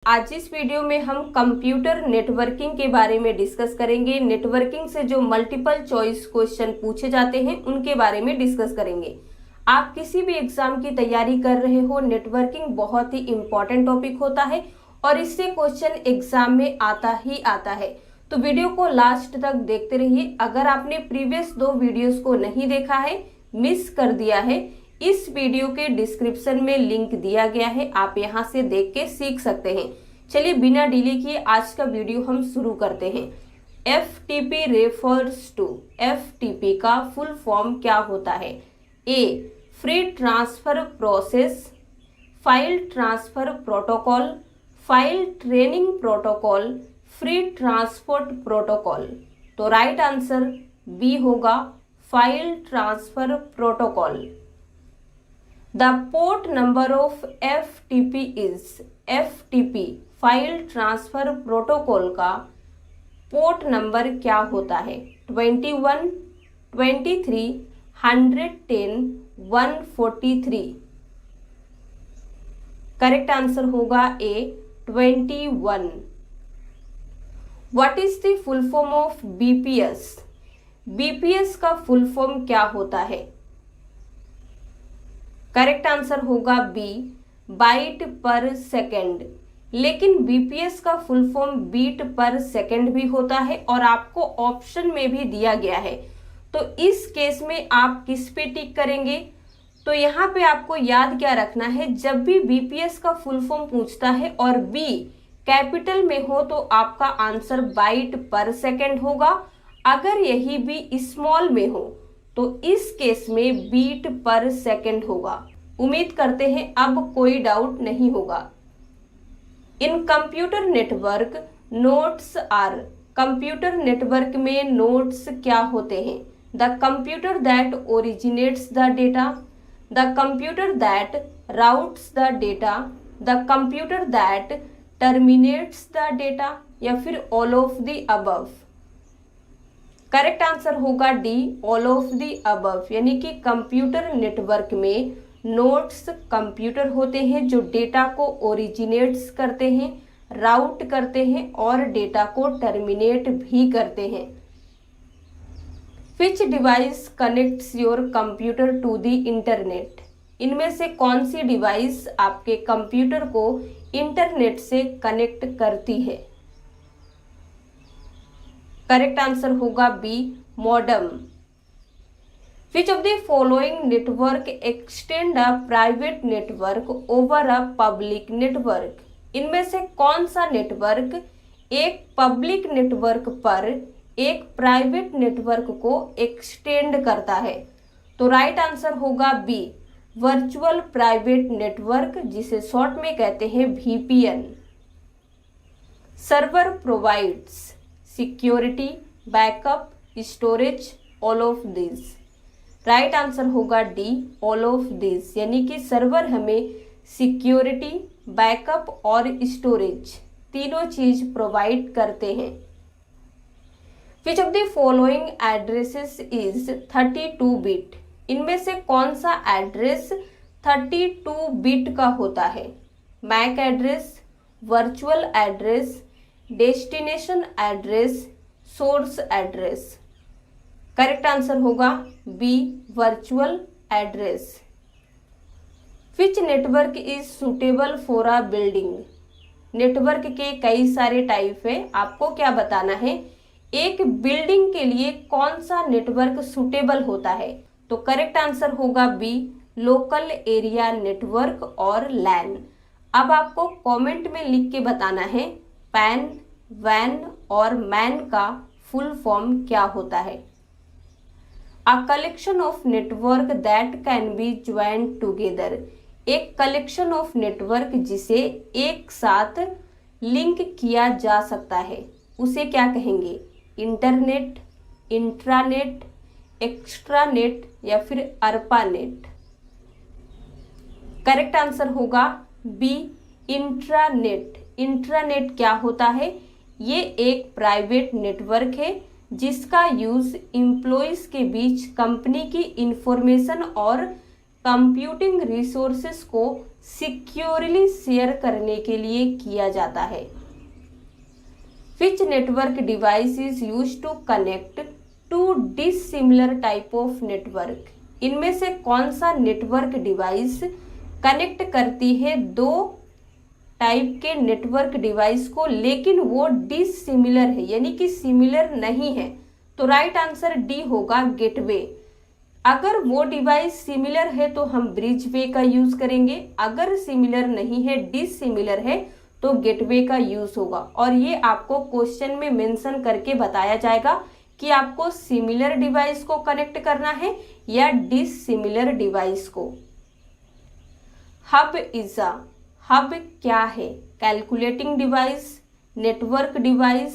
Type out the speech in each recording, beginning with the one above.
आज इस वीडियो में हम कंप्यूटर नेटवर्किंग के बारे में डिस्कस करेंगे। नेटवर्किंग से जो मल्टीपल चॉइस क्वेश्चन पूछे जाते हैं उनके बारे में डिस्कस करेंगे। आप किसी भी एग्जाम की तैयारी कर रहे हो, नेटवर्किंग बहुत ही इंपॉर्टेंट टॉपिक होता है और इससे क्वेश्चन एग्जाम में आता ही आता है। तो वीडियो को लास्ट तक देखते रहिए। अगर आपने प्रीवियस 2 वीडियोस को नहीं देखा है, मिस कर दिया है, इस वीडियो के डिस्क्रिप्शन में लिंक दिया गया है, आप यहां से देख के सीख सकते हैं। चलिए बिना डिले किए आज का वीडियो हम शुरू करते हैं। FTP रेफर्स टू, FTP का फुल फॉर्म क्या होता है? A, free transfer process, file transfer protocol, file training protocol, free transport protocol. तो राइट आंसर बी होगा, file transfer protocol. The port number of FTP is, FTP file transfer protocol का port number क्या होता है? 21, 23, 110, 143। Correct answer होगा ए, 21। What is the full form of BPS? BPS का full form क्या होता है? करेक्ट आंसर होगा बी, बाइट पर सेकंड। लेकिन बीपीएस का फुल फॉर्म बीट पर सेकंड भी होता है और आपको ऑप्शन में भी दिया गया है। तो इस केस में आप किस पे टिक करेंगे? तो यहाँ पे आपको याद क्या रखना है, जब भी बीपीएस का फुल फॉर्म पूछता है और बी कैपिटल में हो तो आपका आंसर बाइट पर सेकंड होगा। अगर यही बी स्मॉल में हो तो इस केस में बीट पर सेकंड होगा। उम्मीद करते हैं अब कोई डाउट नहीं होगा। In computer network nodes are, computer network में नोड्स क्या होते हैं? The computer that originates the data, the computer that routes the data, the computer that terminates the data, या फिर all of the above. Correct answer होगा D, all of the above. यानी कि computer network में nodes computer होते हैं जो data को ओरिजिनेट्स करते हैं, राउट करते हैं और डेटा को टर्मिनेट भी करते हैं। Which device connects your computer to the internet? इनमें से कौन सी डिवाइस आपके कंप्यूटर को इंटरनेट से कनेक्ट करती है? करेक्ट आंसर होगा B, modem. Which of the following network extend a private network over a public network? इनमें से कौन सा नेटवर्क एक पब्लिक नेटवर्क पर एक प्राइवेट नेटवर्क को एक्सटेंड करता है? तो राइट आंसर होगा बी, वर्चुअल प्राइवेट नेटवर्क, जिसे शॉर्ट में कहते हैं VPN। Server provides security, backup, storage, all of this. Right answer होगा डी, ऑल ऑफ दिस। यानी कि सर्वर हमें सिक्योरिटी, बैकअप और स्टोरेज तीनों चीज प्रोवाइड करते हैं। विच of the following addresses is 32 bit? इनमें से कौन सा एड्रेस 32 बिट का होता है? MAC address, virtual address, destination address, source address. Correct answer होगा B, virtual address. Which network is suitable for a building? Network के कई सारे टाइप है, आपको क्या बताना है, एक बिल्डिंग के लिए कौन सा नेटवर्क सुटेबल होता है? तो करेक्ट आंसर होगा बी, लोकल एरिया नेटवर्क और लैन। अब आपको कमेंट में लिख के बताना है पैन, वैन और मैन का फुल फॉर्म क्या होता है? A collection of network that can be joined together. एक कलेक्शन ऑफ नेटवर्क जिसे एक साथ लिंक किया जा सकता है, उसे क्या कहेंगे? इंटरनेट, इंट्रानेट, एक्स्ट्रानेट या फिर अर्पानेट। करेक्ट आंसर होगा बी, इंट्रानेट। इंट्रानेट क्या होता है? ये एक प्राइवेट नेटवर्क है जिसका यूज एम्प्लॉइज के बीच कंपनी की इंफॉर्मेशन और कंप्यूटिंग रिसोर्सेस को सिक्योरली शेयर करने के लिए किया जाता है। Which network device is use to connect to dissimilar type of network, इनमें से कौन सा नेटवर्क डिवाइस कनेक्ट करती है दो टाइप के नेटवर्क डिवाइस को, लेकिन वो डिसिमिलर है यानी कि सिमिलर नहीं है। तो राइट आंसर डी होगा गेटवे। अगर वो डिवाइस सिमिलर है तो हम ब्रिज वे का यूज करेंगे, अगर सिमिलर नहीं है डिसिमिलर है तो गेटवे का यूज होगा। और ये आपको क्वेश्चन में मेंशन करके बताया जाएगा कि आपको सिमिलर डिवाइस को कनेक्ट करना है या डिसिमिलर डिवाइस को। हब इज अ, हब क्या है? Calculating device, network device,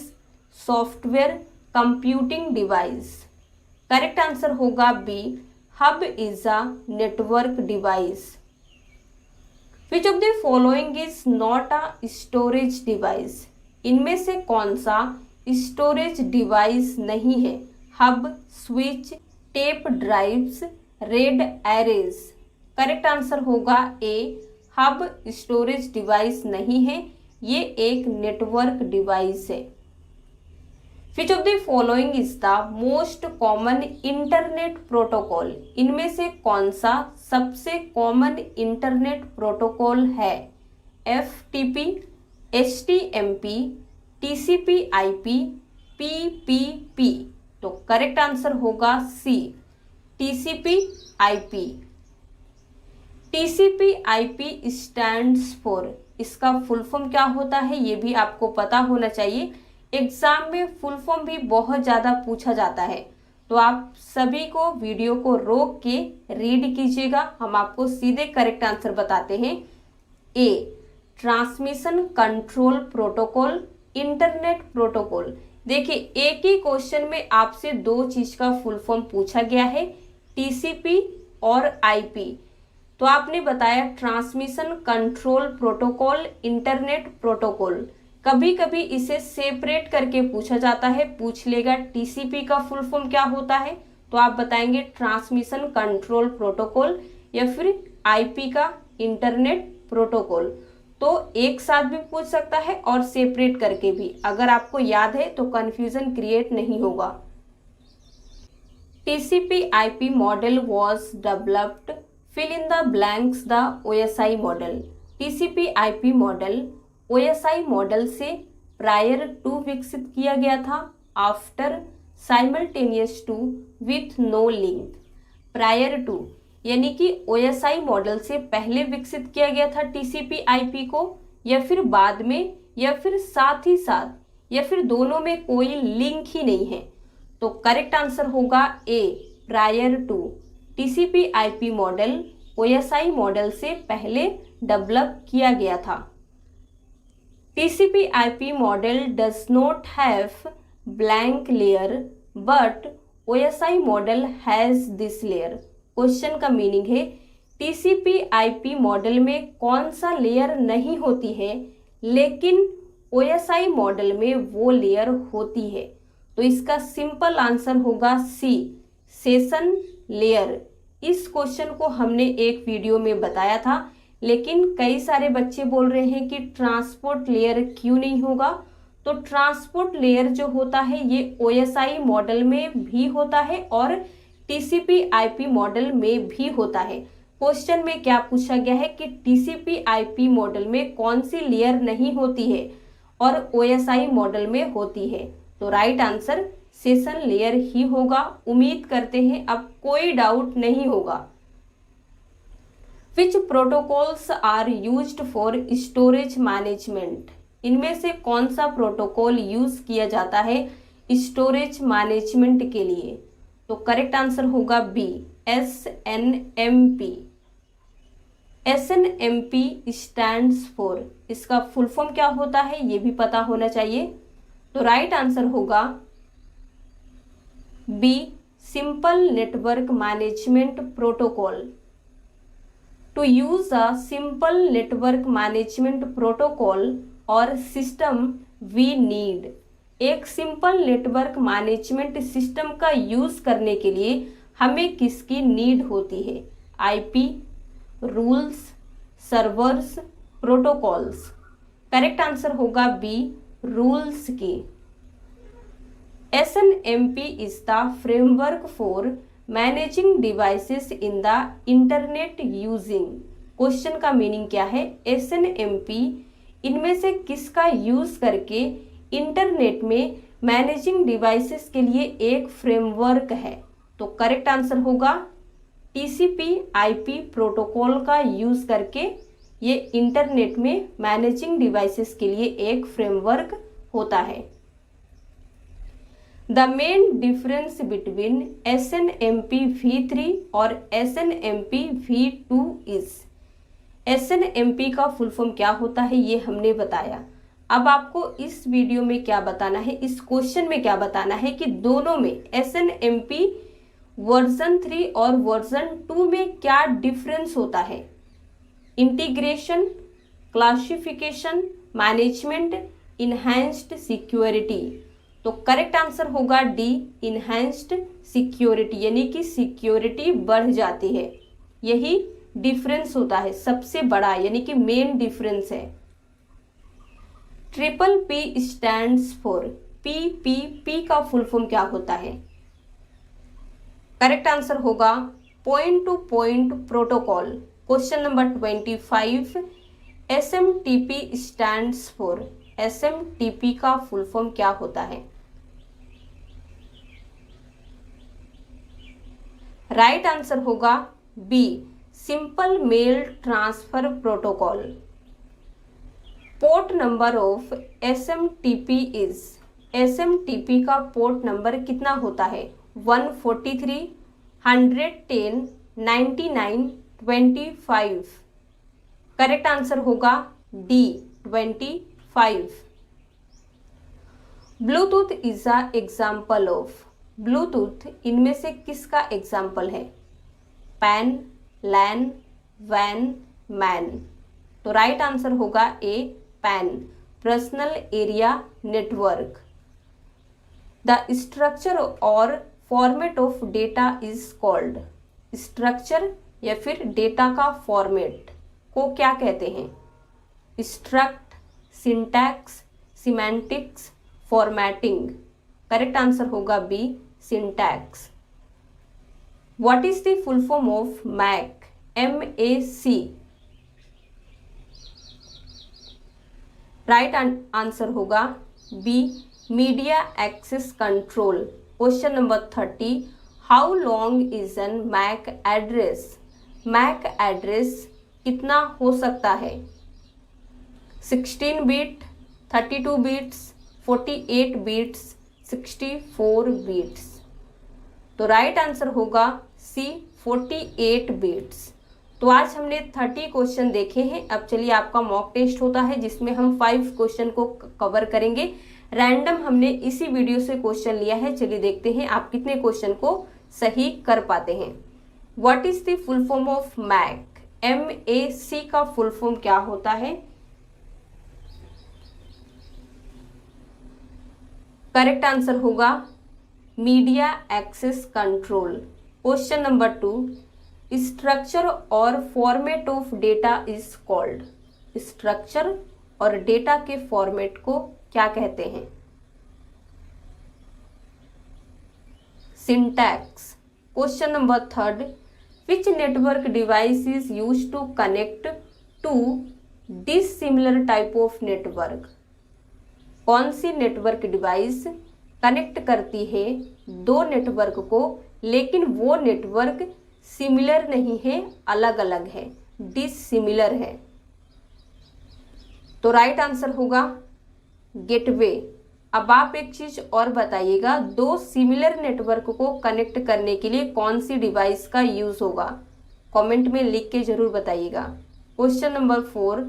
software, computing device. Correct answer होगा B, hub is a network device. Which of the following is not a storage device, इनमें से कौन सा स्टोरेज डिवाइस नहीं है? Hub, switch, tape drives, raid arrays. Correct answer होगा A, hub storage device नहीं है, ये एक नेटवर्क डिवाइस है। विच of the following is the most common internet protocol, इनमें से कौन सा सबसे कॉमन इंटरनेट प्रोटोकॉल है? FTP, HTMP, TCP/IP, PPP। तो करेक्ट आंसर होगा सी, TCP/IP। TCP/IP स्टैंड्स फॉर, इसका फुल फॉर्म क्या होता है ये भी आपको पता होना चाहिए। एग्जाम में फुल फॉर्म भी बहुत ज़्यादा पूछा जाता है, तो आप सभी को वीडियो को रोक के रीड कीजिएगा। हम आपको सीधे करेक्ट आंसर बताते हैं। A, transmission control protocol, internet protocol. देखिए एक ही क्वेश्चन में आपसे दो चीज का फुल फॉर्म पूछा गया है, TCP और IP। तो आपने बताया transmission control protocol, internet protocol. कभी कभी इसे सेपरेट करके पूछा जाता है, पूछ लेगा TCP का फुल फॉर्म क्या होता है, तो आप बताएंगे ट्रांसमिशन कंट्रोल प्रोटोकॉल, या फिर IP का इंटरनेट प्रोटोकॉल। तो एक साथ भी पूछ सकता है और सेपरेट करके भी, अगर आपको याद है तो कंफ्यूजन क्रिएट नहीं होगा। TCP/IP model was developed, fill in the blanks the OSI model. TCP/IP model OSI model से प्रायर टू विकसित किया गया था, after, simultaneous to, with no link. Prior to यानी कि OSI मॉडल से पहले विकसित किया गया था TCP/IP को, या फिर बाद में, या फिर साथ ही साथ, या फिर दोनों में कोई लिंक ही नहीं है। तो करेक्ट आंसर होगा A, prior to. TCP/IP model OSI model से पहले डेवलप किया गया था। TCP/IP model does not have blank layer but OSI model has this layer। Question का मीनिंग है TCP/IP मॉडल में कौन सा लेयर नहीं होती है, लेकिन OSI मॉडल में वो लेयर होती है। तो इसका सिंपल आंसर होगा सी, सेशन लेयर। इस क्वेश्चन को हमने एक वीडियो में बताया था, लेकिन कई सारे बच्चे बोल रहे हैं कि ट्रांसपोर्ट लेयर क्यों नहीं होगा। तो ट्रांसपोर्ट लेयर जो होता है ये OSI मॉडल में भी होता है और TCP/IP मॉडल में भी होता है। क्वेश्चन में क्या पूछा गया है कि TCP/IP मॉडल में कौन सी लेयर नहीं होती है और OSI मॉडल में होती है। तो राइट आंसर सेशन लेयर ही होगा। उम्मीद करते हैं अब कोई डाउट नहीं होगा। Which protocols are used for storage management? इनमें से कौन सा प्रोटोकॉल यूज किया जाता है स्टोरेज मैनेजमेंट के लिए? तो करेक्ट आंसर होगा B, SNMP। SNMP stands for, इसका फुल फॉर्म क्या होता है ये भी पता होना चाहिए। तो राइट आंसर होगा B, simple network management protocol. To use a simple network management protocol or system we need। एक सिंपल नेटवर्क मैनेजमेंट सिस्टम का यूज करने के लिए हमें किसकी नीड होती है? IP, rules, servers, protocols. Correct answer होगा बी, रूल्स की। SNMP is the framework for managing devices in the internet using. Question का मीनिंग क्या है? SNMP इनमें से किसका यूज करके इंटरनेट में मैनेजिंग डिवाइसेस के लिए एक फ्रेमवर्क है? तो करेक्ट आंसर होगा TCP/IP प्रोटोकॉल का यूज करके ये इंटरनेट में मैनेजिंग डिवाइसेस के लिए एक फ्रेमवर्क होता है। The main difference between SNMP v3 और SNMP v2 इज। SNMP का फुल फॉर्म क्या होता है ये हमने बताया। अब आपको इस वीडियो में क्या बताना है, इस क्वेश्चन में क्या बताना है कि दोनों में SNMP वर्जन 3 और वर्जन 2 में क्या डिफरेंस होता है। Integration, classification, management, enhanced security. तो करेक्ट आंसर होगा डी, इनहैंस्ड सिक्योरिटी, यानी कि सिक्योरिटी बढ़ जाती है। यही डिफरेंस होता है सबसे बड़ा, यानी कि मेन डिफरेंस है। PPP स्टैंड्स फॉर, PPP का फुल फॉर्म क्या होता है? करेक्ट आंसर होगा point to point protocol. Question number 25, SMTP stands for, SMTP का फुल फॉर्म क्या होता है? राइट आंसर होगा B, simple mail transfer protocol. Port number of SMTP is, SMTP का पोर्ट नंबर कितना होता है? 143, 110, 99, 25। करेक्ट आंसर होगा D, 25। Bluetooth is a example of, bluetooth इनमें से किसका एग्जाम्पल है? पैन, लैन, वैन, मैन। तो राइट आंसर होगा A, PAN, personal area network. The structure और format of data is called, structure या फिर डेटा का फॉर्मेट को क्या कहते हैं? Struct, syntax, semantics, formatting. Correct answer होगा B, syntax. What is the full form of MAC, MAC? Right answer होगा B, media access control. Question number 30, how long is an MAC address? MAC address कितना हो सकता है? 16 bit, 32 bits, 48 bits, 64 bits. तो right answer होगा सी, 48 bits. तो आज हमने 30 क्वेश्चन देखे हैं। अब चलिए आपका मॉक टेस्ट होता है जिसमें हम 5 क्वेश्चन को कवर करेंगे। रैंडम हमने इसी वीडियो से क्वेश्चन लिया है। चलिए देखते हैं आप कितने क्वेश्चन को सही कर पाते हैं। What is the full form of MAC? MAC का फुल फॉर्म क्या होता है? करेक्ट आंसर होगा media access control. Question number 2, structure और format of data is called. Structure और डेटा के फॉर्मेट को क्या कहते हैं? Syntax. Question number 3, which network device is used to connect to dissimilar type of network? कौन सी नेटवर्क डिवाइस कनेक्ट करती है दो नेटवर्क को, लेकिन वो नेटवर्क सिमिलर नहीं है, अलग अलग है, डिसिमिलर है? तो राइट आंसर होगा गेटवे। अब आप एक चीज और बताइएगा, दो सिमिलर नेटवर्क को कनेक्ट करने के लिए कौन सी डिवाइस का यूज होगा? कमेंट में लिख के जरूर बताइएगा। Question number 4,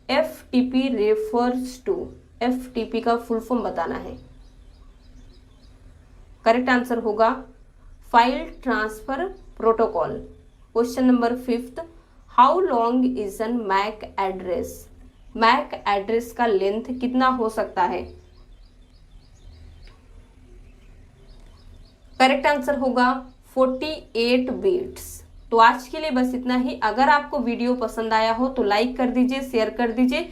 FTP refers to. FTP का फुल फॉर्म बताना है। करेक्ट आंसर होगा file transfer protocol. Question number 5, how long is an MAC address? MAC address का लेंथ कितना हो सकता है? करेक्ट आंसर होगा 48 बिट्स। तो आज के लिए बस इतना ही। अगर आपको वीडियो पसंद आया हो तो लाइक कर दीजिए, शेयर कर दीजिए।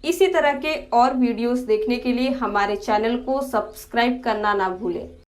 इसी तरह के और वीडियोस देखने के लिए हमारे चैनल को सब्सक्राइब करना ना भूलें।